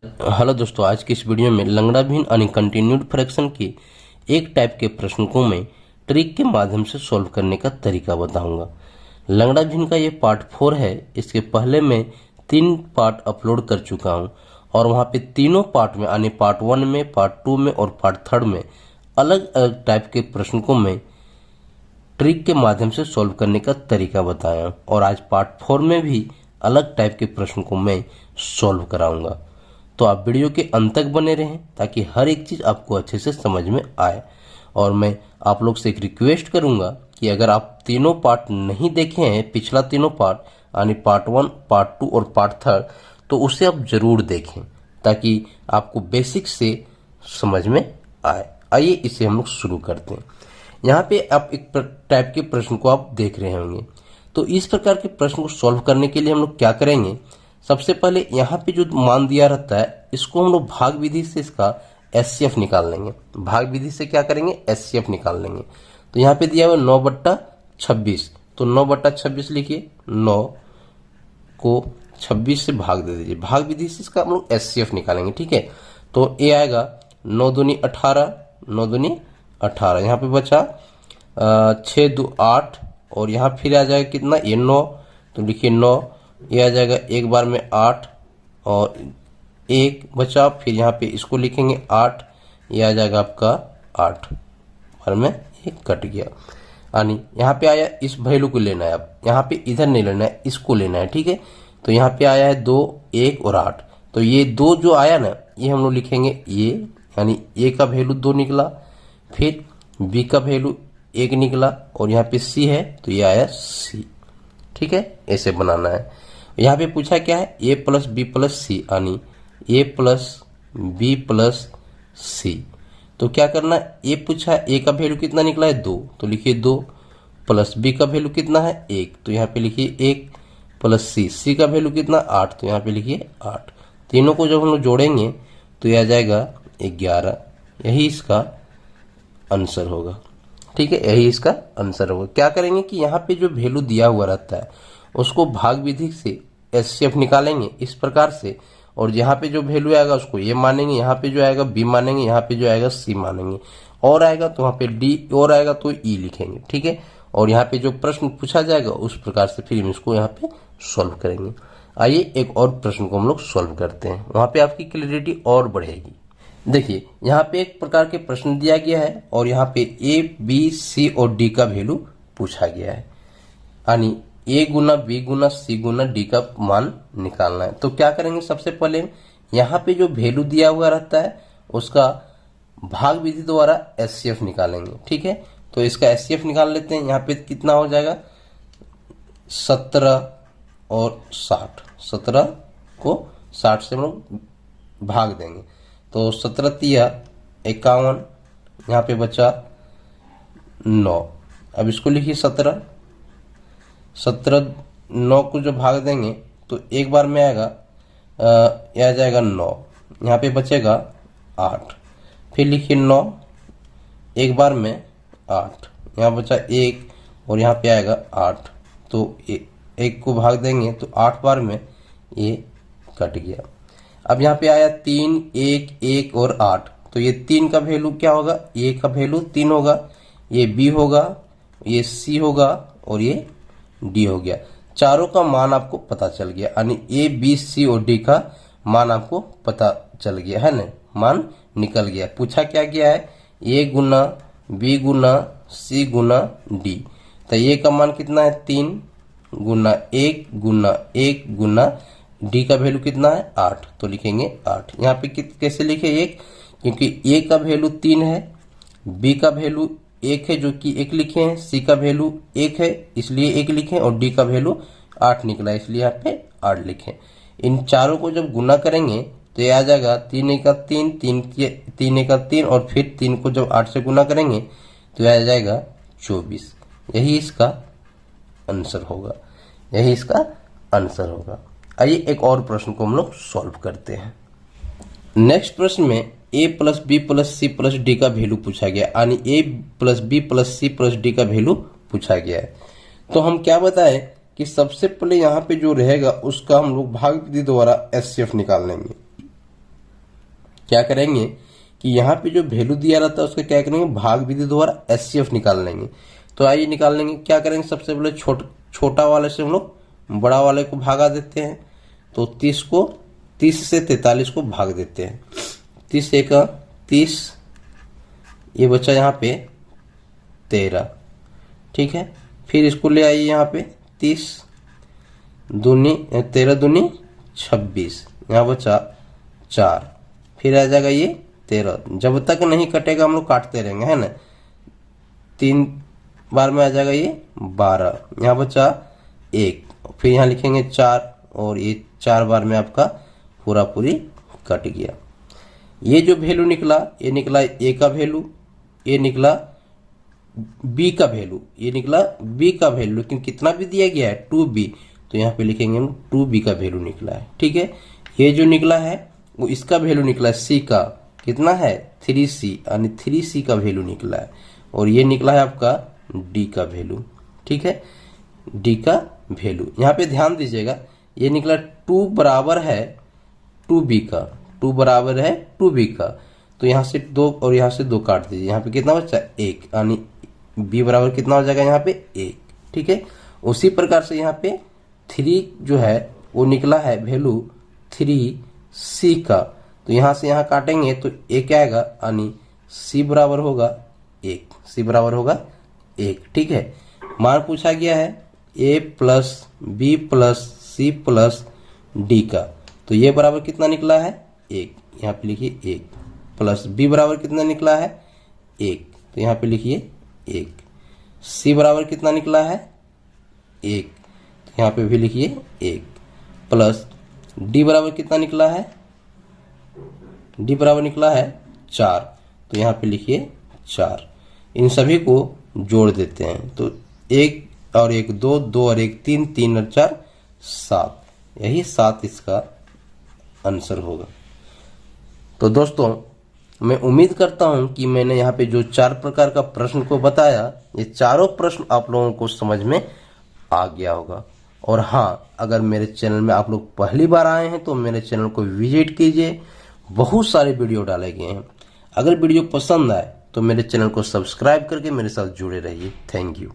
Hello दोस्तों, आज की इस वीडियो में लंगड़ा भिन्न यानी कंटिन्यूड फ्रैक्शन के एक टाइप के प्रश्न को मैं ट्रिक के माध्यम से सॉल्व करने का तरीका बताऊंगा। लंगड़ा भिन्न का ये पार्ट 4 है। इसके पहले मैं 3 पार्ट अपलोड कर चुका हूं और वहां पे तीनों पार्ट में यानी पार्ट 1 में, पार्ट 2 में और पार्ट 3 में अलग अलग टाइप के प्रश्न को मैं ट्रिक के माध्यम से सॉल्व करने का तरीका बताया और आज पार्ट 4 में भी अलग टाइप के प्रश्न को मैं सॉल्व कराऊंगा। तो आप वीडियो के अंत तक बने रहें ताकि हर एक चीज आपको अच्छे से समझ में आए। और मैं आप लोग से एक रिक्वेस्ट करूंगा कि अगर आप तीनों पार्ट नहीं देखे हैं, पिछला तीनों पार्ट यानी पार्ट 1, पार्ट 2 और पार्ट 3, तो उसे आप जरूर देखें ताकि आपको बेसिक से समझ में आए। आइए इसे हम लोग शुरू करते हैं। यहाँ पे आप एक टाइप के प्रश्न को आप देख रहे होंगे। तो इस प्रकार के प्रश्न को सॉल्व करने के लिए हम लोग क्या करेंगे, सबसे पहले यहाँ पे जो मान दिया रहता है इसको हम लोग भाग विधि से इसका एचसीएफ निकाल लेंगे। भाग विधि से क्या करेंगे, एचसीएफ निकाल लेंगे। तो यहाँ पे दिया हुआ 9/26, तो 9/26 लिखिए, 9 को 26 से भाग दे दीजिए। भाग विधि से इसका हम लोग एचसीएफ निकालेंगे, ठीक है। तो ये आएगा 9 दूनी 18, 9 दूनी 18, यहाँ पे बचा 6 2 8 और यहाँ फिर आ जाएगा कितना, ये 9, तो लिखिए 9, ये आ जाएगा एक बार में 8 और एक बचा, फिर यहाँ पे इसको लिखेंगे 8, ये आ जाएगा आपका 8 बार में, ये कट गया। यानी यहाँ पे आया, इस वैल्यू को लेना है, अब यहाँ पे इधर नहीं लेना है, इसको लेना है, ठीक है। तो यहाँ पे आया है 2, 1 और 8, तो ये 2 जो आया ना ये हम लोग लिखेंगे ये, यानी ए का वैल्यू 2 निकला, फिर बी का वैल्यू 1 निकला और यहाँ पे सी है तो ये आया सी, ठीक है। ऐसे बनाना है। यहाँ पे पूछा क्या है, ए प्लस बी प्लस सी, यानी ए प्लस बी प्लस सी। तो क्या करना है, ए पूछा है, ए का वैल्यू कितना निकला है 2, तो लिखिए 2, प्लस बी का वैल्यू कितना है 1, तो यहाँ पे लिखिए 1, प्लस सी का वैल्यू कितना 8, तो यहाँ पे लिखिए 8। तीनों को जब हम लोग जोड़ेंगे तो यह आ जाएगा 11। यही इसका आंसर होगा, ठीक है। यही इसका आंसर होगा। क्या करेंगे कि यहाँ पे जो वैल्यू दिया हुआ रहता है उसको भाग विधि से एचसीएफ निकालेंगे इस प्रकार से, और यहाँ पे जो वैल्यू आएगा उसको ये मानेंगे, यहाँ पे जो आएगा बी मानेंगे, यहाँ पे जो आएगा सी मानेंगे, और आएगा तो वहाँ पे डी, और आएगा तो ई लिखेंगे, ठीक है। और यहाँ पे जो प्रश्न पूछा जाएगा उस प्रकार से फिर हम इसको यहाँ पे सॉल्व करेंगे। आइए एक और प्रश्न को हम लोग सॉल्व करते हैं, वहाँ पे आपकी क्लैरिटी और बढ़ेगी। देखिए यहाँ पे एक प्रकार के प्रश्न दिया गया है और यहाँ पे ए बी सी और डी का वैल्यू पूछा गया है, यानी ए गुना बी गुना सी गुना डी का मान निकालना है। तो क्या करेंगे, सबसे पहले यहाँ पे जो वैल्यू दिया हुआ रहता है उसका भाग विधि द्वारा एचसीएफ निकालेंगे, ठीक है। तो इसका एचसीएफ निकाल लेते हैं। यहाँ पे कितना हो जाएगा, 17 और 60, 17 को 60 से हम लोग भाग देंगे, तो 17 तिया 51, यहाँ पे बचा 9। अब इसको लिखिए 17, 9 को जो भाग देंगे तो एक बार में आएगा, यह आ जाएगा 9, यहाँ पे बचेगा 8, फिर लिखिए 9, एक बार में 8, यहाँ बचा 1 और यहाँ पे आएगा 8, तो 1 को भाग देंगे तो 8 बार में ये कट गया। अब यहाँ पे आया 3, 1, 1 और 8, तो ये 3 का वैल्यू क्या होगा, ए का वैल्यू 3 होगा, ये बी होगा, ये सी होगा और ये डी हो गया। चारों का मान आपको पता चल गया, यानी ए बी सी और डी का मान आपको पता चल गया है ना, मान निकल गया। पूछा क्या गया है, ए गुना बी गुना सी गुना डी, तो ए का मान कितना है 3 गुना 1 गुना 1 गुना डी का वैल्यू कितना है 8, तो लिखेंगे 8। यहाँ पे कैसे लिखे 1, क्योंकि ए का वैल्यू 3 है, बी का वैल्यू 1 है जो कि 1 लिखे हैं, सी का वैल्यू 1 है इसलिए 1 लिखे और डी का वैल्यू 8 निकला इसलिए यहाँ पे 8 लिखे। इन चारों को जब गुना करेंगे तो ये आ जाएगा 3 1 3, 3 1 3 और फिर 3 को जब 8 से गुना करेंगे तो यह आ जाएगा 24। यही इसका आंसर होगा, यही इसका आंसर होगा। आइए एक और प्रश्न को हम लोग सॉल्व करते हैं। नेक्स्ट प्रश्न में A plus B plus C plus D का वैल्यू पूछा गया, यानी A plus B plus C plus D का वैल्यू पूछा गया है। तो हम क्या बताएं कि सबसे पहले यहाँ पे जो रहेगा उसका हम लोग भाग विधि द्वारा एचसीएफ निकाल लेंगे। क्या करेंगे कि यहाँ पे जो वैल्यू दिया रहता है उसका क्या करेंगे, भाग विधि द्वारा एचसीएफ निकाल लेंगे। तो आइए निकाल लेंगे। क्या करेंगे, सबसे पहले छोटा वाले से हम लोग बड़ा वाले को भागा देते हैं। तो 30 से 43 को भाग देते हैं। 30 एका 30, ये बचा यहाँ पे 13, ठीक है। फिर इसको ले आइए यहाँ पे 13 दूनी 26, यहाँ बचा 4, फिर आ जाएगा ये 13। जब तक नहीं कटेगा हम लोग काटते रहेंगे, है ना। 3 बार में आ जाएगा ये 12, यहाँ बचा 1, फिर यहाँ लिखेंगे 4 और ये 4 बार में आपका पूरी कट गया। ये जो वैल्यू निकला, ये निकला ए का वैल्यू, ये निकला बी का वैल्यू, ये निकला बी का वैल्यू, लेकिन कितना भी दिया गया है 2b, तो यहाँ पे लिखेंगे हम 2b का वैल्यू निकला है, ठीक है। ये जो निकला है वो इसका वैल्यू निकला है सी का, कितना है 3c, यानी 3c का वैल्यू निकला है। और ये निकला है आपका डी का वैल्यू, ठीक है, डी का वैल्यू। यहाँ पे ध्यान दीजिएगा, ये निकला 2 बराबर है 2b का, 2 बराबर है 2b का, तो यहाँ से 2 और यहाँ से 2 काट दीजिए, यहाँ पे कितना बचा 1, यानी b बराबर कितना हो जाएगा यहाँ पे 1, ठीक है। उसी प्रकार से यहाँ पे 3 जो है वो निकला है वैल्यू 3c का, तो यहाँ से यहाँ काटेंगे तो a क्या आएगा, यानी c बराबर होगा 1, c बराबर होगा 1, ठीक है। मान पूछा गया है a plus b plus c plus d का, तो ये बराबर कितना निकला है 1, यहाँ पे लिखिए 1, प्लस b बराबर कितना निकला है 1, तो यहाँ पे लिखिए 1, c बराबर कितना निकला है 1, तो यहाँ पे भी लिखिए 1, प्लस d बराबर कितना निकला है, d बराबर निकला है 4, तो यहाँ पे लिखिए 4। इन सभी को जोड़ देते हैं तो 1 और 1 2, 2 और 1 3, 3 और 4 7, यही 7 इसका आंसर होगा। तो दोस्तों मैं उम्मीद करता हूं कि मैंने यहाँ पे जो 4 प्रकार का प्रश्न को बताया, ये चारों प्रश्न आप लोगों को समझ में आ गया होगा। और हाँ, अगर मेरे चैनल में आप लोग पहली बार आए हैं तो मेरे चैनल को विजिट कीजिए, बहुत सारे वीडियो डाले गए हैं। अगर वीडियो पसंद आए तो मेरे चैनल को सब्सक्राइब करके मेरे साथ जुड़े रहिए। Thank you.